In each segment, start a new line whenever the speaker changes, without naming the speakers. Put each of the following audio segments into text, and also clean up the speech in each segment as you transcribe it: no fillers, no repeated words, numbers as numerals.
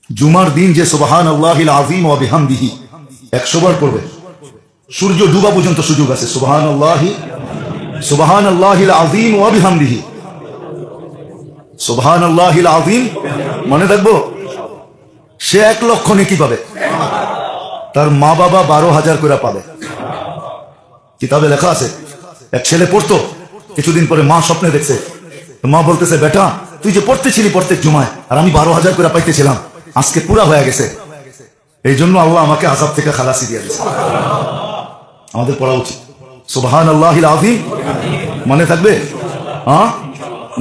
জুমার দিন যে সুবহানাল্লাহিল আযীম ওয়া বিহামদিহি 100 বার পড়বে, সূর্য ডুবা পর্যন্ত সুযোগ আছে। সুবহানাল্লাহিল আযীম ওয়া বিহামদিহি, সুবহানাল্লাহিল আযীম মনে রাখবো, সে 1 লক্ষ নেকি পাবে, তার মা বাবা 12,000 করে পাবে। কিতাবে লেখা আছে, এক ছেলে পড়তো, কিছুদিন পরে মা স্বপ্নে দেখছে, মা বলতেছে, বেটা তুই যে পড়তেছিলি প্রত্যেক জুমায়, আর আমি 12,000 করে পাইতেছিলাম, আজকে পুরা হয়ে গেছে, এই জন্য আল্লাহ আমাকে আযাব থেকে খালাসি দিয়ে দিয়েছে। আমাদের পড়া উচিত সুবহানাল্লাহিল আযীম। মনে থাকবে?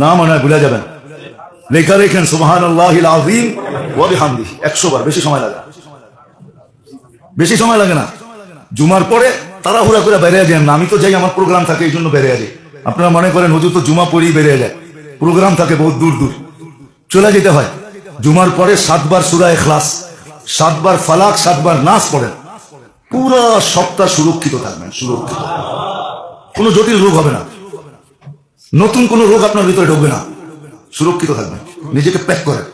না মনে হয় ভুলে যাবেন, লেখা রেখেন সুবহানাল্লাহিল আযীম ওয়া বিহামদিহি 100 বার। বেশি সময় লাগে, বেশি সময় লাগে না। জুমার পরে তাড়াহুড়া করে বেরিয়ে যান না, আমি তো যাই, আমার প্রোগ্রাম থাকে এই জন্য বেরিয়ে যাই। আপনারা মনে করেন হুজুর তো জুমা পড়েই বেরিয়ে যায়, প্রোগ্রাম থাকে বহুত দূর দূর, চলে যেতে হয়। জুমার পরে 7 বার সূরা ইখলাস, 7 বার ফালাক, 7 বার নাস পড়েন, পুরো সপ্তাহ সুরক্ষিত থাকবেন। সুরক্ষিত, কোনো জটিল রোগ হবে না, নতুন কোনো রোগ আপনার ভিতরে ঢুকবে না, সুরক্ষিত থাকবেন। নিজেকে প্যাক করেন।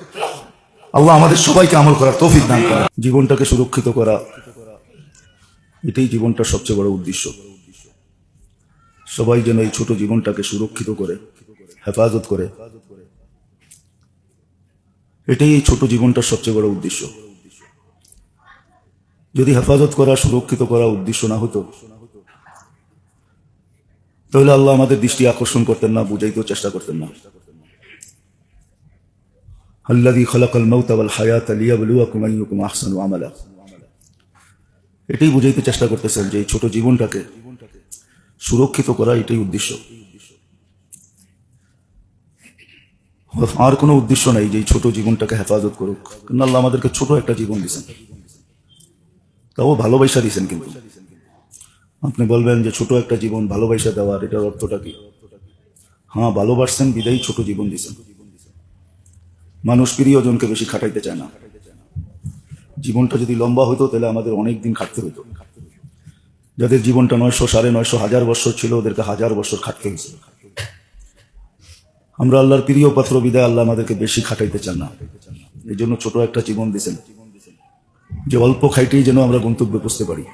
আল্লাহ আমাদের সবাইকে আমল করার তৌফিক দান করেন। জীবনটাকে সুরক্ষিত করা, এটাই জীবনটার সবচেয়ে বড় উদ্দেশ্য। সবাই যেন এই ছোট জীবনটাকে সুরক্ষিত করে, হেফাজত করে, এটাই এই ছোট জীবনটার সবচেয়ে বড় উদ্দেশ্য। যদি হেফাজত করা, সুরক্ষিত করা উদ্দেশ্য না হতো, তাহলে আল্লাহ আমাদের দৃষ্টি আকর্ষণ করতেন না, বুঝাইতেও চেষ্টা করতেন না। আল্লাযী খালাকাল মাউতা ওয়াল হায়াতা লিয়াবলুয়াকুম আইয়ুকুম আহসানু আমালা, এটাই বুঝাইতে চেষ্টা করতেছেন যে এই ছোট জীবনটাকে সুরক্ষিত করা, এটাই উদ্দেশ্য। আর কোনো উদ্দেশ্য নাই যে এই ছোট জীবনটাকে হেফাজত করুক। কারণ আল্লাহ আমাদেরকে ছোট একটা জীবন দিয়েছেন, তাও ভালোবাসা দিয়েছেন। কিন্তু আপনি বলবেন যে ছোট একটা জীবন ভালোবাসা দেওয়ার, এটার অর্থটা কি? ভালোবাসছেন বিদায়ী ছোট জীবন দিয়েছেন। মানুষ প্রিয়জনকে বেশি খাটাইতে চায় না। জীবনটা যদি লম্বা হতো তাহলে আমাদের অনেক দিন খাটতে হতো। যাদের জীবনটা 900, 950, 1000 বছর ছিল, ওদেরকে 1000 বছর খাটতে হয়েছে। আমরা আল্লাহর প্রিয় পাত্র বিদায় আল্লাহ আমাদেরকে বেশি খাটাইতে চান না, এই জন্য ছোট একটা জীবন দিয়েছেন, যে অল্প খাইতেই যেন আমরা গন্তব্যে পৌঁছতে পারি।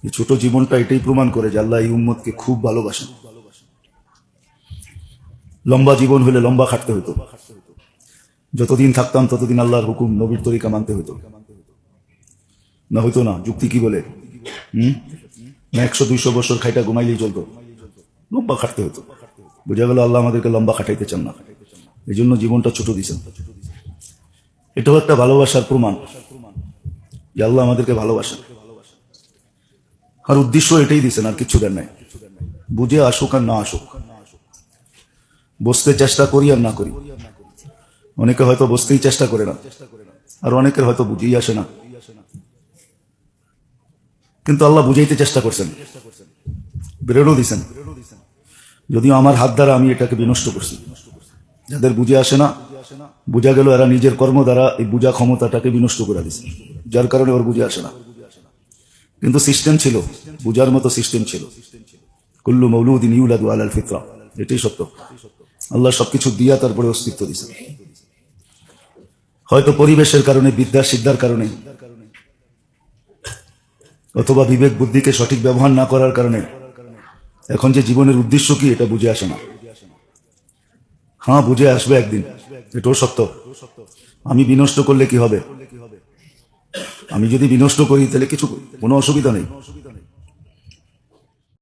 এই ছোট জীবনটা এটাই প্রমাণ করে যে আল্লাহ এই উম্মতকে খুব ভালোবাসেন। লম্বা জীবন হলে লম্বা খাটতে হতো, যতদিন থাকতাম ততদিন আল্লাহর হুকুম, নবীর তরিকা মানতে হতো, না হইতো না। যুক্তি কি বলে? না 100-200 বছর খাইটা ঘুমাইলেই চলতো, লম্বা খাটতে হতো। বোঝা গেল আল্লাহ আমাদেরকে লম্বা খাটাইতে চান না, এই জন্য জীবনটা ছোট দিয়েছেন। এটাও একটা ভালোবাসার প্রমাণ যে আল্লাহ আমাদেরকে ভালোবাসেন, আর উদ্দেশ্য এটাই দিয়েছেন, আর কিছু দেন নাই। বুঝে আসুক আর না আসুক, বুঝতে চেষ্টা করি আর না করি। অনেকে হয়তো বুঝতেই চেষ্টা করে না, আর অনেকের হয়তো বুঝেই আসে না, কিন্তু আল্লাহ বুঝাইতে চেষ্টা করছেন, বেরোনো দিছেন। যদিও আমার হাত দ্বারা আমি এটাকে বিনষ্ট করছি। যাদের বুঝে আসে না, বুঝা গেল এরা নিজের কর্ম দ্বারা এই বুঝা ক্ষমতাটাকে বিনষ্ট করে দিছে, যার কারণে ওর বুঝে আসে না। কিন্তু সিস্টেম ছিল, বুঝার মতো সিস্টেম ছিল। কুল্লু মাউলুদিন ইউলাদু আলাল ফিতরা, এটাই সত্য। আল্লাহ সবকিছু দিয়া তারপরে অস্তিত্ব দিছে। হয়তো পরিবেশের কারণে, বিদ্যা সিদ্ধার কারণে, অথবা বিবেক বুদ্ধিকে সঠিক ব্যবহার না করার কারণে এখন যে জীবনের উদ্দেশ্য কি এটা বুঝে আসে না। বুঝে আসবে একদিন, এটাও সত্য। আমি বিনষ্ট করলে কি হবে? আমি যদি বিনষ্ট করি তাহলে কোনো অসুবিধা নেই।